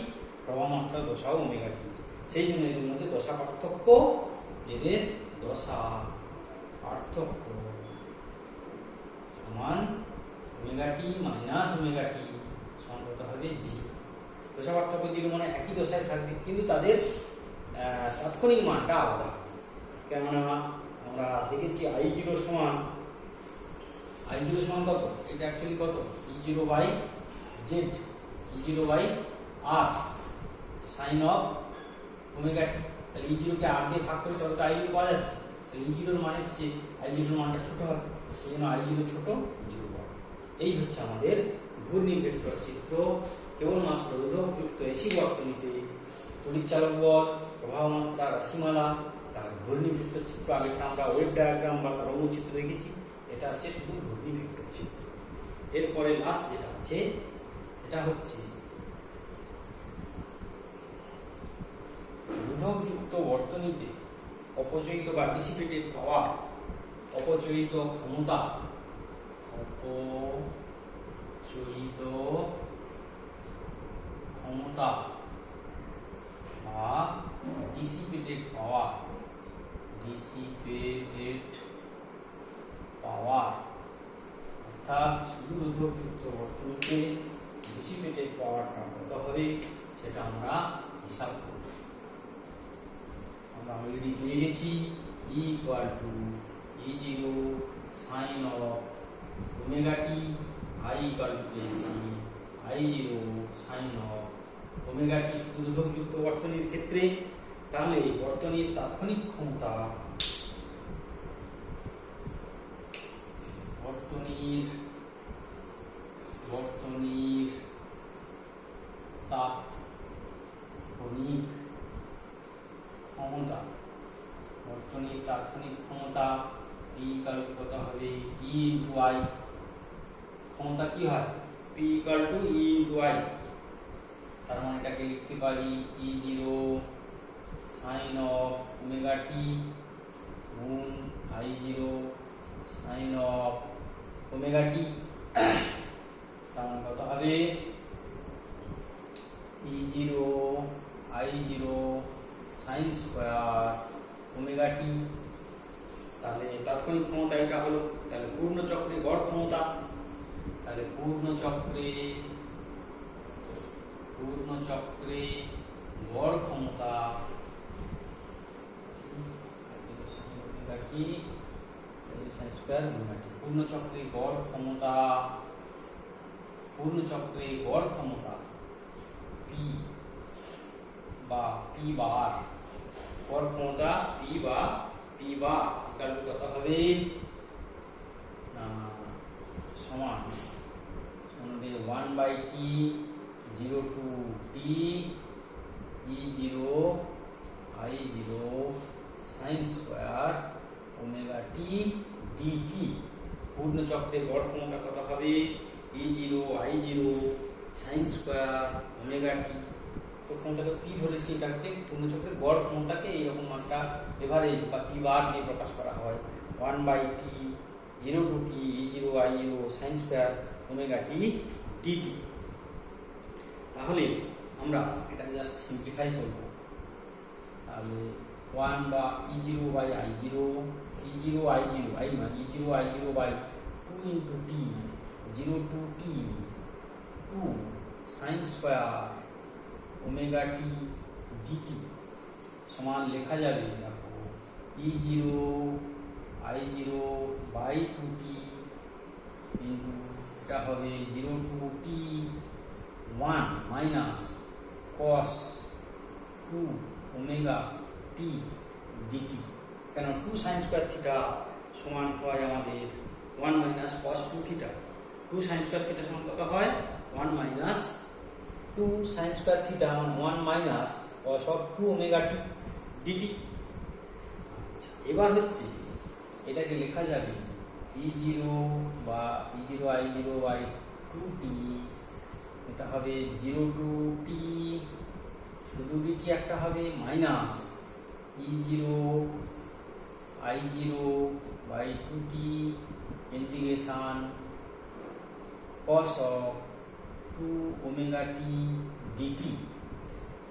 প্রবাহ মাত্রার দশাও ওমেগা টি। সেই জন্য এদের মধ্যে দশা পার্থক্য, এদের দশা পার্থক্য সমান omega t minus omega t সমান কত হবে জি। দশা পার্থক্য 0 মানে একই দশায় থাকবে, কিন্তু তাদের তাৎক্ষণিক মানটা আলাদা। কেননা আমরা দেখেছি I0 সমান কত, এটা অ্যাকচুয়ালি কত E0/Z, E0/R sign of omega টি। তাহলে E0 কে R দিয়ে ভাগ করে তবে তো I0 পাওয়া যাচ্ছে। তাহলে E0 এর মান হচ্ছে I0 এর মানটা ছোট হবে, সেই জন্য I0 ছোট, E0 বড়। এই হচ্ছে আমাদের ঘূর্ণি ভেক্টর চিত্র। কেবলমাত্র রোধকযুক্ত এসি বর্তনীতে তড়িৎচালক বল, প্রবাহ মাত্রা, রাশিমালা, তার ঘূর্ণি ভেক্টর চিত্র। আগেটা আমরা ওয়েভ ডায়াগ্রাম বা তরঙ্গ চিত্র দেখেছি, এটা হচ্ছে শুধু ঘূর্ণি ভেক্টর চিত্র। এরপরে লাস্ট যেটা আছে এটা হচ্ছে রোধকযুক্ত বর্তনীতে অপচয়িত বা ডিসিপেটেড পাওয়ার, অপচয়িত ক্ষমতা, অপচয়িত ক্ষমতা বা ডিসিপেটেড পাওয়ার, অর্থাৎ শুধু রোধকযুক্ত বর্তনীতে ডিসিপেটেড পাওয়ারটা কত হবে সেটা আমরা হিসাব করব। আমরা অলরেডি পেয়ে গেছি E = E0 sin of omega t, I পেয়েছি I0 sin of omega t শুধু রোধকযুক্ত বর্তনীর ক্ষেত্রে। তাহলে বর্তনীর তাৎক্ষণিক ক্ষমতা, বর্তনীর তাৎক্ষণিক ক্ষমতা P কত হবে E × I। ক্ষমতা কি হয় P = E × I। তার মানে এটাকে লিখতে পারি E0 sin of omega t গুণ I0 sin of omega t। তার মানে কত হবে E0 I0 sin square omega t। তাহলে তাৎক্ষণিক ক্ষমতা এটা হলো। তাহলে পূর্ণ চক্রে গড় ক্ষমতা, তাহলে পূর্ণ চক্রে গড় ক্ষমতা কি পূর্ণ চক্রে গড় ক্ষমতা P বা P বার, গড় ক্ষমতা P বা P বার কত হবে সমান 1/t 0 to t E0 I0 sin square omega t dt। পূর্ণ চক্রে গড় ক্ষমতা কত হবে E0 I0 sin square omega t। ক্ষমতাকে P ধরেছি, এটা হচ্ছে পূর্ণ চক্রে গড় ক্ষমতাকে এইরকম একটা এভারেজ বা P বার দিয়ে প্রকাশ করা হয়। 1/t 0 to t E0 I0 sin square omega t dt। তাহলে আমরা এটা জাস্ট সিম্পলিফাই করব। তাহলে 1 বা E0 by I0, E0 I0 I মানে E0 I0 by 2 into t 0 to t 2 sin square omega t dt সমান লেখা যাবে দেখো E0 I0 by 2t into এটা হবে 0 to t 1 minus cos 2 omega t dt। কেন 2 sin স্কয়ার থিটা সমান হয় আমাদের 1 minus cos 2 theta. 2 sin square theta সমান কত হয় 1 minus 2 sin স্কয়ার থিটা মানে 1 minus cos of 2 omega t dt। আচ্ছা, এবার হচ্ছে এটাকে লেখা যাবে E0 বা E0 I0 by 2t, এটা হবে 0 to t শুধু dt একটা হবে minus E0 I0 by 2t integration cos of 2 omega t dt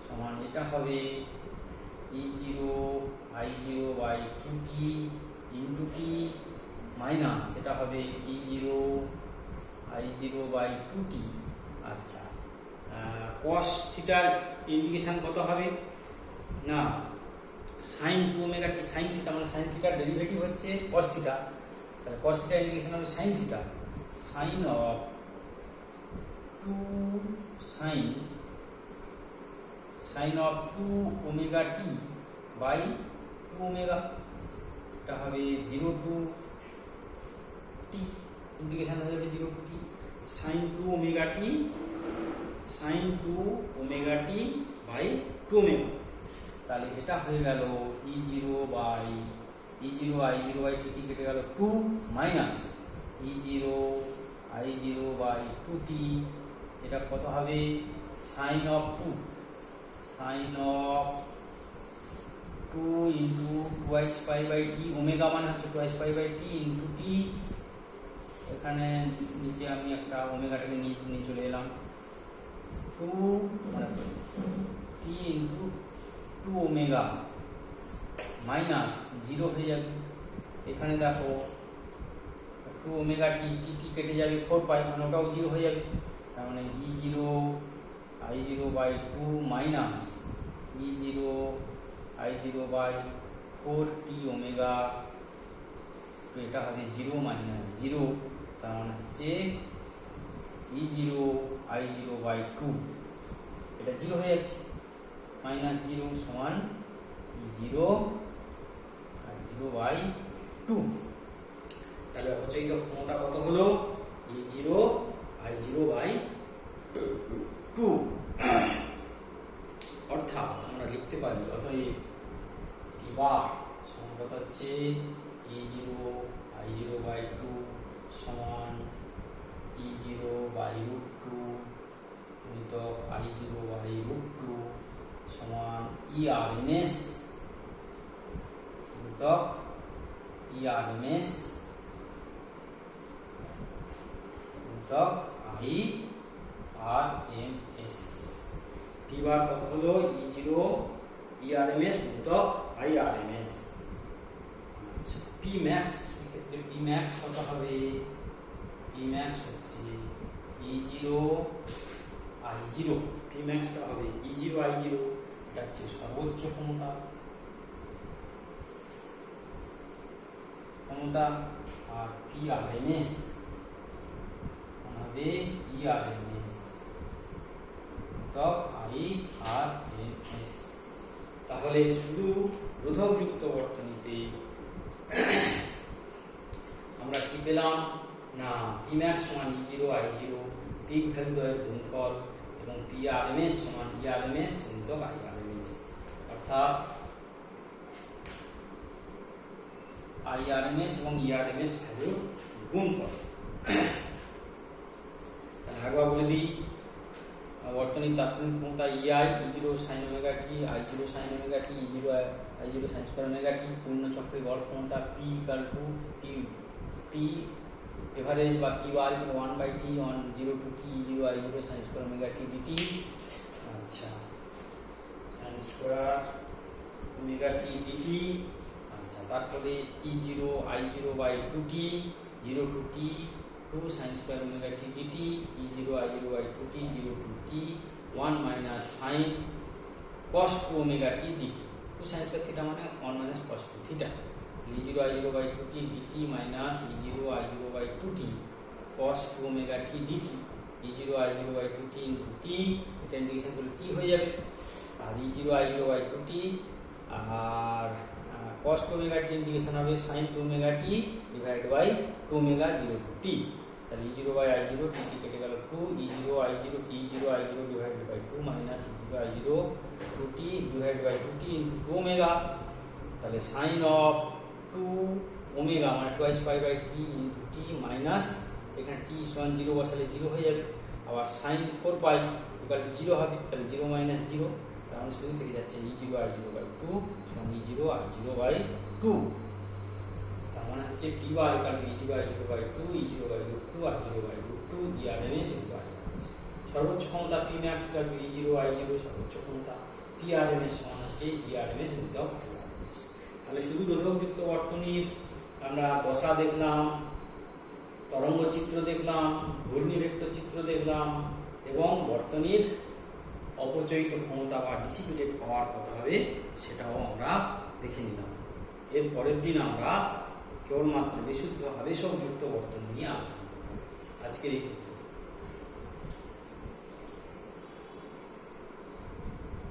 সমান এটা হবে E0 I0 by 2t into t minus সেটা হবে E0 I0 by 2t। আচ্ছা, cos থিটার ইন্টিগ্রেশন কত হবে না sin 2 omega t sin theta মানে sin থিটার ডেরিভেটিভ হচ্ছে cos থিটা। তাহলে cos থিটার ইন্টিগ্রেশন হবে sin theta sin of 2 sin of 2 omega t by 2 omega, এটা হবে 0 to t ইন্টিগ্রেশন হয়ে যাবে 0 to t। Sine 2 omega t by 2 omega. তাহলে এটা হয়ে গেল E0 by I0 by T কেটে গেল 2 minus E0 I0 by 2t। এটা কত হবে sine of 2 into twice pi by t, omega মানে হচ্ছে twice pi by t into t. এখানে নিচে আমি একটা ওমেগাটাকে নিয়ে চলে এলাম, 2 মানে টি ইন্টু 2 ওমেগা মাইনাস 0 হয়ে যাবে। এখানে দেখো 2 ওমেগা টি কেটে যাবে 4 পাই, মানে ওটাও 0 হয়ে যাবে। তার মানে E0 I0 by 2 minus E0 I0 by 4t omega. তো এটা হবে 0 মাইনাস 0, তার মানে হচ্ছে E0 I0 বাই 2, এটা 0 হয়ে যাচ্ছে, মাইনাস 0 সমান E0 I0 বাই 2। তাহলে অপচয়িত ক্ষমতা কত হলো E0 I0 বাই 2। অর্থাৎ আমরা লিখতে পারি অতএব P বার সমান কত হচ্ছে E0 I0 বাই 2 সমান E0 বাই রুট 2 গুণিতক I0 বাই রুট 2 সমান ERMS গুণিতক ERMS গুণিতক IRMS। P বার কত হলো E0 ERMS গুণিতক IRMS। আচ্ছা, P max এক্ষেত্রে P max কত হবে? P max হচ্ছে E0 I0, P max টা হবে E0 I0, এটা হচ্ছে সর্বোচ্চ ক্ষমতা আর PRMS হবে ERMS IRMS। তাহলে শুধু রোধকযুক্ত বর্তনীতে আমরা কি পেলাম না P max সমান E0 I0 পিক ভ্যালু দ্বয়ের গুণফল এবং PRMS সমান ERMS গুণিতক IRMS, অর্থাৎ IRMS এবং ERMS ভ্যালুর গুণফল। তাহলে একবার বলে দিই, বর্তনীর তাৎক্ষণিক ক্ষমতা EI E0 sin omega t I0 sin omega t E0 I0 sin square omega t, পূর্ণ চক্রের গড় ক্ষমতা P equal to P average বা P bar 1/t on 0 to t E0 I0 sin square omega t dt। আচ্ছা, sin square omega t dt। আচ্ছা, তারপরে E0 I0 by 2t 0 to t 2 sin square omega t dt E0 I0 by 2t 0 to t 1 minus sin cos 2 omega t dt, 2 sin square theta মানে 1 minus cos 2 theta. E0 I0 by 2t dt minus E0 I0 by 2t cos 2 omega t dt E0 I0 by 2t into t, এটা integration করলে t হয়ে যাবে। আর E0 I0 by 2t আর cos 2 omega t integration হবে sin 2 omega t divide by 2 omega 0 to t। তাহলে E0 by I0 t কেটে গেল 2 E0 I0 divide by 2 minus E0 I0 2t divide by 2t into 2 omega. তাহলে sin of 2 omega মানে twice pi by t into t minus এখানে t সমান 0 বসালে 0 হয়ে যাবে, আবার sin 4 পাই ইকুয়াল টু 0 হবে, তাহলে 0 মাইনাস 0, তার মানে শুধু থেকে যাচ্ছে E0 I0 বাই 2 সমান E0 I0 বাই 2। তার মানে হচ্ছে P bar equal to E0 I0 by 2 E0 by root 2 I0 by root 2 ERMS into IRMS। সর্বোচ্চ ক্ষমতা P max equal to E0 I0 সর্বোচ্চ ক্ষমতা, PRMS সমান হচ্ছে ERMS ইনটু IRMS। তাহলে শুধু রোধকযুক্ত বর্তনীর আমরা দশা দেখলাম, তরঙ্গ চিত্র দেখলাম, ঘূর্ণি ভেক্টর চিত্র দেখলাম এবং বর্তনীর অপচয়িত ক্ষমতা বা ডিসিপেটেড পাওয়ার কত হবে সেটাও আমরা দেখে নিলাম। এর পরের দিন আমরা কেবলমাত্র বিশুদ্ধ আবেশকযুক্ত বর্তনী নিয়ে আলোচনা করব। আজকের এই